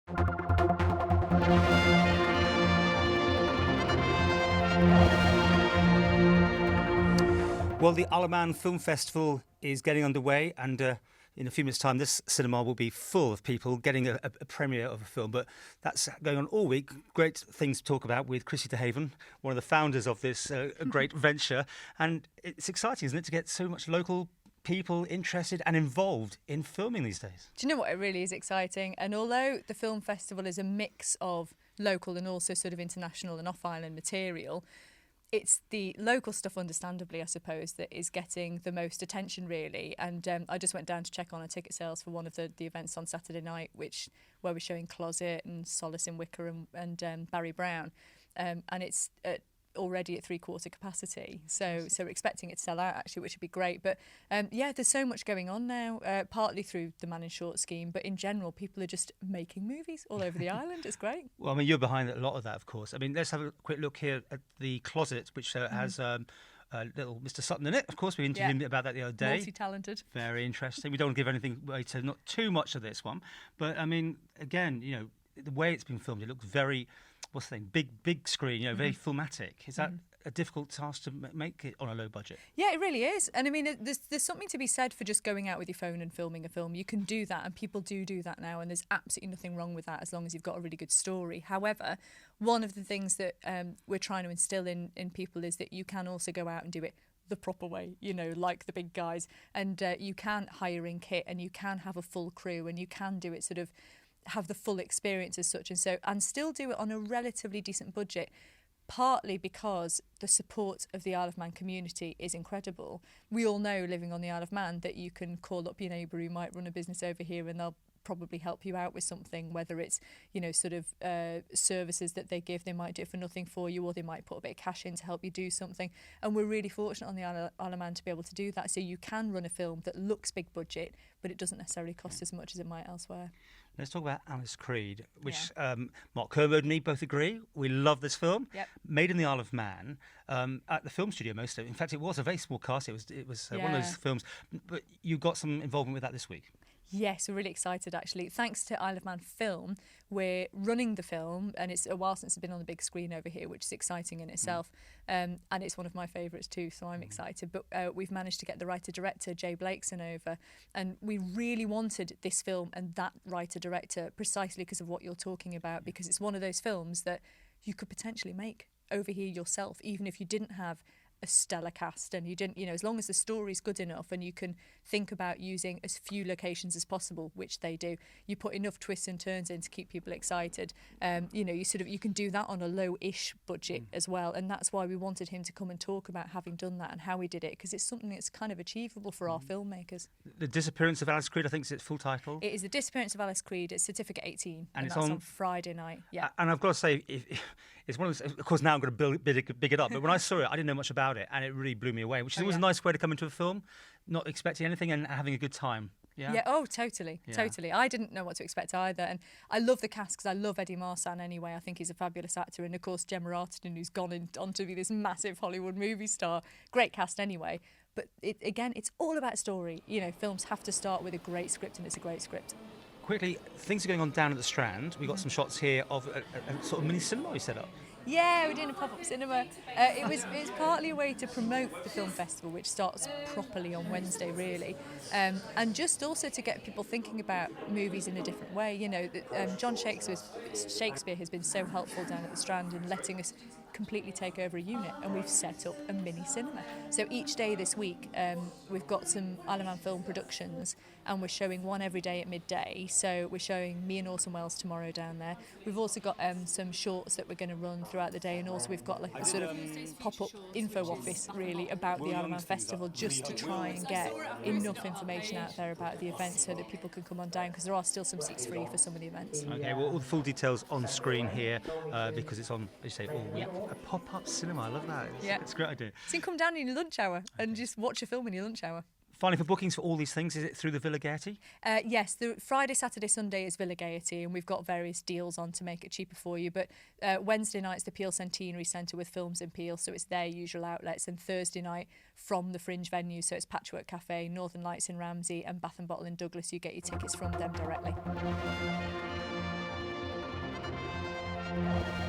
Well, the Isle of Man Film Festival is getting underway, and in a few minutes' time, this cinema will be full of people getting a premiere of a film. But that's going on all week. Great things to talk about with Christy DeHaven, one of the founders of this great venture. And it's exciting, isn't it, to get so much local people interested and involved in filming these days. Do you know what? It really is exciting. And although the film festival is a mix of local and also sort of international and off-island material, it's the local stuff, understandably, I suppose, that is getting the most attention, really. And I just went down to check on our ticket sales for one of the events on Saturday night, where we're showing Closet and Solace in Wicker and Barry Brown. And it's already at 3/4 capacity. So we're expecting it to sell out, actually, which would be great. But yeah, there's so much going on now, partly through the Man in Short scheme, but in general, people are just making movies all over the island. It's great. Well, I mean, you're behind a lot of that, of course. I mean, let's have a quick look here at the Closet, which has little Mr. Sutton in it. Of course, we interviewed him about that the other day. Multi-talented. Very interesting. We don't want to give anything away to not too much of this one. But, I mean, again, you know, the way it's been filmed, it looks very... what's the thing? Big screen, you know, very filmatic. Is that a difficult task to make it on a low budget? Yeah, it really is. And I mean, there's something to be said for just going out with your phone and filming a film. You can do that, and people do that now, and there's absolutely nothing wrong with that as long as you've got a really good story. However, one of the things that we're trying to instill in people is that you can also go out and do it the proper way, you know, like the big guys. And you can hire in kit, and you can have a full crew, and you can do it sort of have the full experience as such, and still do it on a relatively decent budget, partly because the support of the Isle of Man community is incredible. We all know, living on the Isle of Man, that you can call up your neighbour who might run a business over here, and they'll probably help you out with something, whether it's, you know, sort of services that they give. They might do it for nothing for you, or they might put a bit of cash in to help you do something. And we're really fortunate on the Isle of Man to be able to do that. So you can run a film that looks big budget, but it doesn't necessarily cost as much as it might elsewhere. Let's talk about Alice Creed, which Mark Kermode and me both agree. We love this film. Yep. Made in the Isle of Man, at the film studio most of it. In fact, it was a very small cast. It was one of those films. But you got some involvement with that this week. Yes, we're really excited, actually. Thanks to Isle of Man Film, we're running the film, and it's a while since it's been on the big screen over here, which is exciting in itself. And it's one of my favourites too, so I'm excited. But we've managed to get the writer-director, Jay Blakeson, over, and we really wanted this film and that writer-director precisely because of what you're talking about, because it's one of those films that you could potentially make over here yourself, even if you didn't have a stellar cast, and you didn't, you know, as long as the story's good enough and you can think about using as few locations as possible, which they do, you put enough twists and turns in to keep people excited. You know, you can do that on a low-ish budget as well, and that's why we wanted him to come and talk about having done that and how he did it, because it's something that's kind of achievable for our filmmakers. The Disappearance of Alice Creed, I think, is its full title. It is The Disappearance of Alice Creed. It's Certificate 18, and that's on Friday night. Yeah, and I've got to say, it's one of those, of course, now I'm going to big it up, but when I saw it, I didn't know much about it, and it really blew me away, which is always a nice way to come into a film, not expecting anything and having a good time. Yeah. Oh, totally. I didn't know what to expect either, and I love the cast because I love Eddie Marsan anyway. I think he's a fabulous actor, and of course Gemma Arterton, who's gone on to be this massive Hollywood movie star. Great cast anyway. But again, it's all about story. You know, films have to start with a great script, and it's a great script. Quickly, things are going on down at the Strand. We got some shots here of a sort of mini cinema we set up. Yeah, we're doing a pop-up cinema. It was partly a way to promote the film festival, which starts properly on Wednesday, really, and just also to get people thinking about movies in a different way. You know, John Shakespeare has been so helpful down at the Strand in letting us completely take over a unit, and we've set up a mini cinema. So each day this week, we've got some Isle of Man film productions, and we're showing one every day at midday. So we're showing Me and Orson Welles tomorrow down there. We've also got some shorts that we're going to run throughout the day, and also we've got like a sort of pop-up info office really about the Isle of Man Festival, just to try and get enough information out there about the event so that people can come on down, because there are still some seats free for some of the events. Okay, well, all the full details on screen here, because it's on, as you say, all week. A pop-up cinema, I love that. It's a great idea. So you can come down in your lunch hour and just watch a film in your lunch hour. Finally, for bookings for all these things, is it through the Villa Gaiety? Yes, the Friday, Saturday, Sunday is Villa Gaiety, and we've got various deals on to make it cheaper for you. But Wednesday night's the Peel Centenary Centre with Films in Peel, so it's their usual outlets. And Thursday night from the fringe venues, so it's Patchwork Cafe, Northern Lights in Ramsey, and Bath and Bottle in Douglas. You get your tickets from them directly. you.